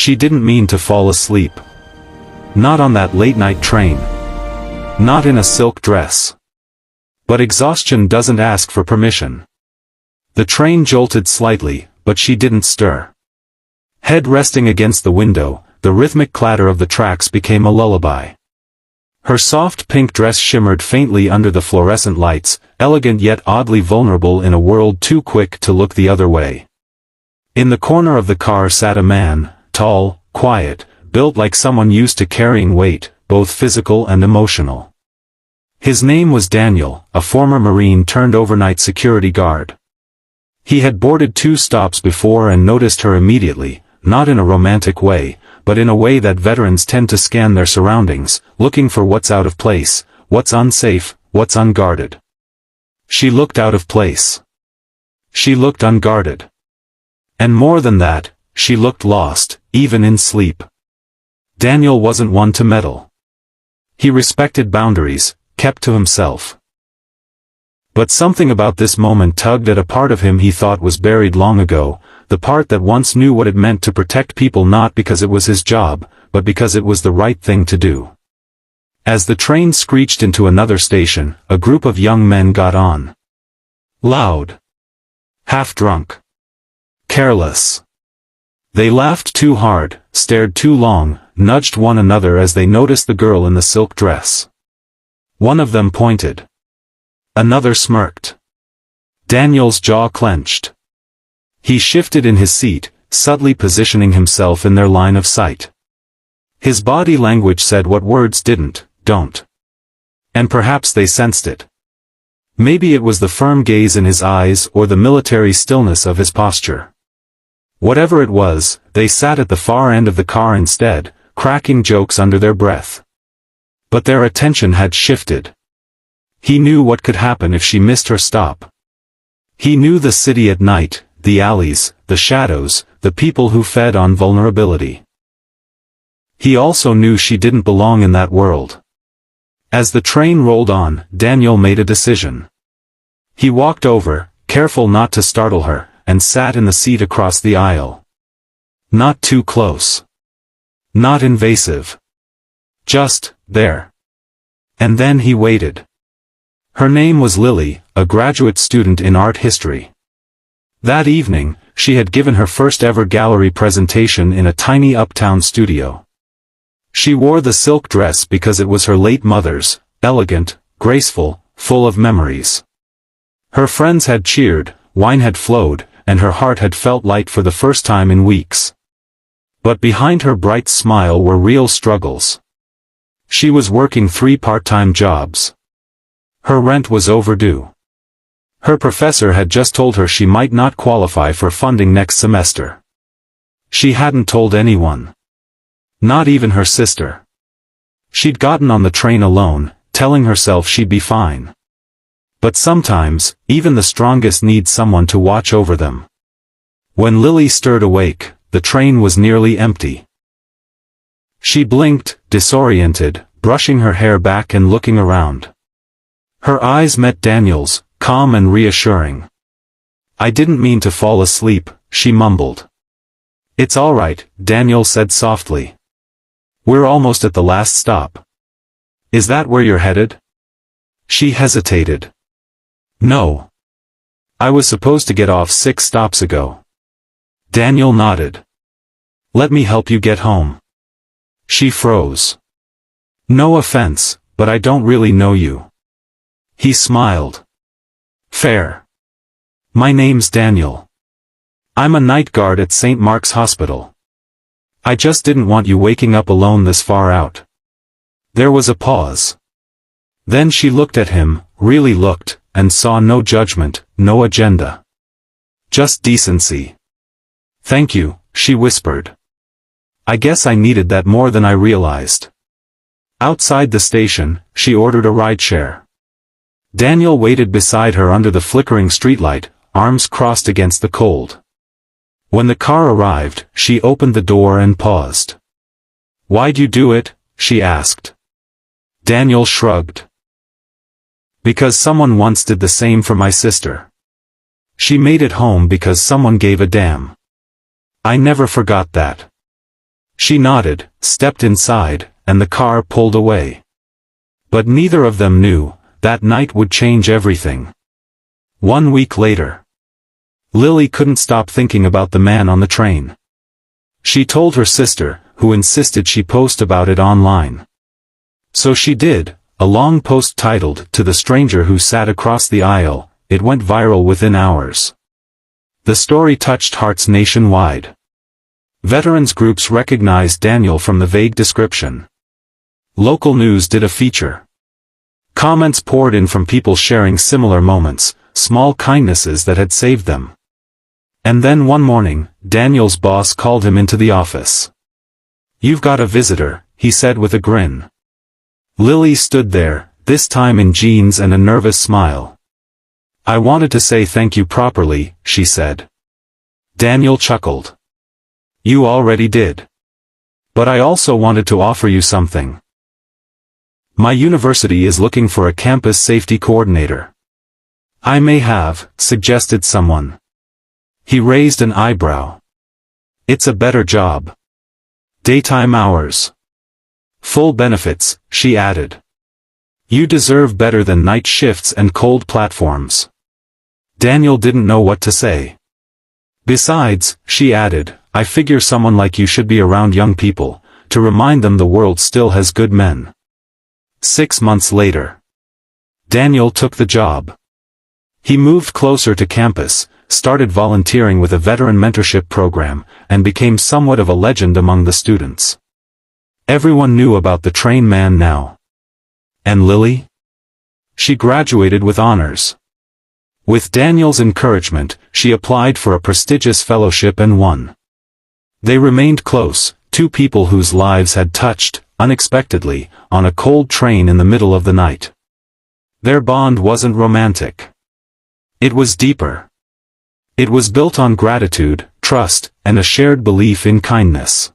She didn't mean to fall asleep. Not on that late-night train. Not in a silk dress. But exhaustion doesn't ask for permission. The train jolted slightly, but she didn't stir. Head resting against the window, the rhythmic clatter of the tracks became a lullaby. Her soft pink dress shimmered faintly under the fluorescent lights, elegant yet oddly vulnerable in a world too quick to look the other way. In the corner of the car sat a man, tall, quiet, built like someone used to carrying weight, both physical and emotional. His name was Daniel, a former Marine turned overnight security guard. He had boarded 2 stops before and noticed her immediately, not in a romantic way, but in a way that veterans tend to scan their surroundings, looking for what's out of place, what's unsafe, what's unguarded. She looked out of place. She looked unguarded. And more than that, she looked lost, even in sleep. Daniel wasn't one to meddle. He respected boundaries, kept to himself. But something about this moment tugged at a part of him he thought was buried long ago, the part that once knew what it meant to protect people not because it was his job, but because it was the right thing to do. As the train screeched into another station, a group of young men got on. Loud. Half-drunk. Careless. They laughed too hard, stared too long, nudged one another as they noticed the girl in the silk dress. One of them pointed. Another smirked. Daniel's jaw clenched. He shifted in his seat, subtly positioning himself in their line of sight. His body language said what words didn't, don't. And perhaps they sensed it. Maybe it was the firm gaze in his eyes or the military stillness of his posture. Whatever it was, they sat at the far end of the car instead, cracking jokes under their breath. But their attention had shifted. He knew what could happen if she missed her stop. He knew the city at night, the alleys, the shadows, the people who fed on vulnerability. He also knew she didn't belong in that world. As the train rolled on, Daniel made a decision. He walked over, careful not to startle her, and sat in the seat across the aisle. Not too close. Not invasive. Just there. And then he waited. Her name was Lily, a graduate student in art history. That evening, she had given her first ever gallery presentation in a tiny uptown studio. She wore the silk dress because it was her late mother's, elegant, graceful, full of memories. Her friends had cheered, wine had flowed, and her heart had felt light for the first time in weeks. But behind her bright smile were real struggles. She was working 3 part-time jobs. Her rent was overdue. Her professor had just told her she might not qualify for funding next semester. She hadn't told anyone. Not even her sister. She'd gotten on the train alone, telling herself she'd be fine. But sometimes, even the strongest need someone to watch over them. When Lily stirred awake, the train was nearly empty. She blinked, disoriented, brushing her hair back and looking around. Her eyes met Daniel's, calm and reassuring. "I didn't mean to fall asleep," she mumbled. "It's all right," Daniel said softly. "We're almost at the last stop." "Is that where you're headed?" She hesitated. "No. I was supposed to get off 6 stops ago." Daniel nodded. "Let me help you get home." She froze. "No offense, but I don't really know you." He smiled. "Fair. My name's Daniel. I'm a night guard at St. Mark's Hospital. I just didn't want you waking up alone this far out." There was a pause. Then she looked at him, really looked, and saw no judgment, no agenda. Just decency. "Thank you," she whispered. "I guess I needed that more than I realized." Outside the station, she ordered a rideshare. Daniel waited beside her under the flickering streetlight, arms crossed against the cold. When the car arrived, she opened the door and paused. "Why'd you do it?" she asked. Daniel shrugged. "Because someone once did the same for my sister. She made it home because someone gave a damn. I never forgot that." She nodded, stepped inside, and the car pulled away. But neither of them knew, that night would change everything. 1 week later. Lily couldn't stop thinking about the man on the train. She told her sister, who insisted she post about it online. So she did, a long post titled, "To the Stranger Who Sat Across the Aisle." It went viral within hours. The story touched hearts nationwide. Veterans groups recognized Daniel from the vague description. Local news did a feature. Comments poured in from people sharing similar moments, small kindnesses that had saved them. And then one morning, Daniel's boss called him into the office. "You've got a visitor," he said with a grin. Lily stood there, this time in jeans and a nervous smile. "I wanted to say thank you properly," she said. Daniel chuckled. "You already did. But I also wanted to offer you something. My university is looking for a campus safety coordinator." "I may have," suggested someone. He raised an eyebrow. "It's a better job. Daytime hours. Full benefits," she added. "You deserve better than night shifts and cold platforms." Daniel didn't know what to say. "Besides," she added, "I figure someone like you should be around young people, to remind them the world still has good men." 6 months later. Daniel took the job. He moved closer to campus, started volunteering with a veteran mentorship program, and became somewhat of a legend among the students. Everyone knew about the train man now. And Lily? She graduated with honors. With Daniel's encouragement, she applied for a prestigious fellowship and won. They remained close, two people whose lives had touched, unexpectedly, on a cold train in the middle of the night. Their bond wasn't romantic. It was deeper. It was built on gratitude, trust, and a shared belief in kindness.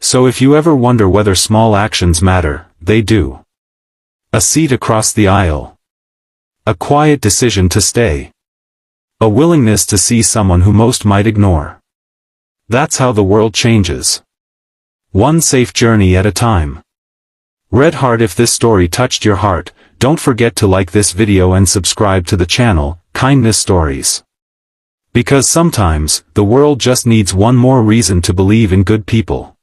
So if you ever wonder whether small actions matter, they do. A seat across the aisle. A quiet decision to stay. A willingness to see someone who most might ignore. That's how the world changes. One safe journey at a time. Red Heart. If this story touched your heart, don't forget to like this video and subscribe to the channel, Kindness Stories. Because sometimes, the world just needs one more reason to believe in good people.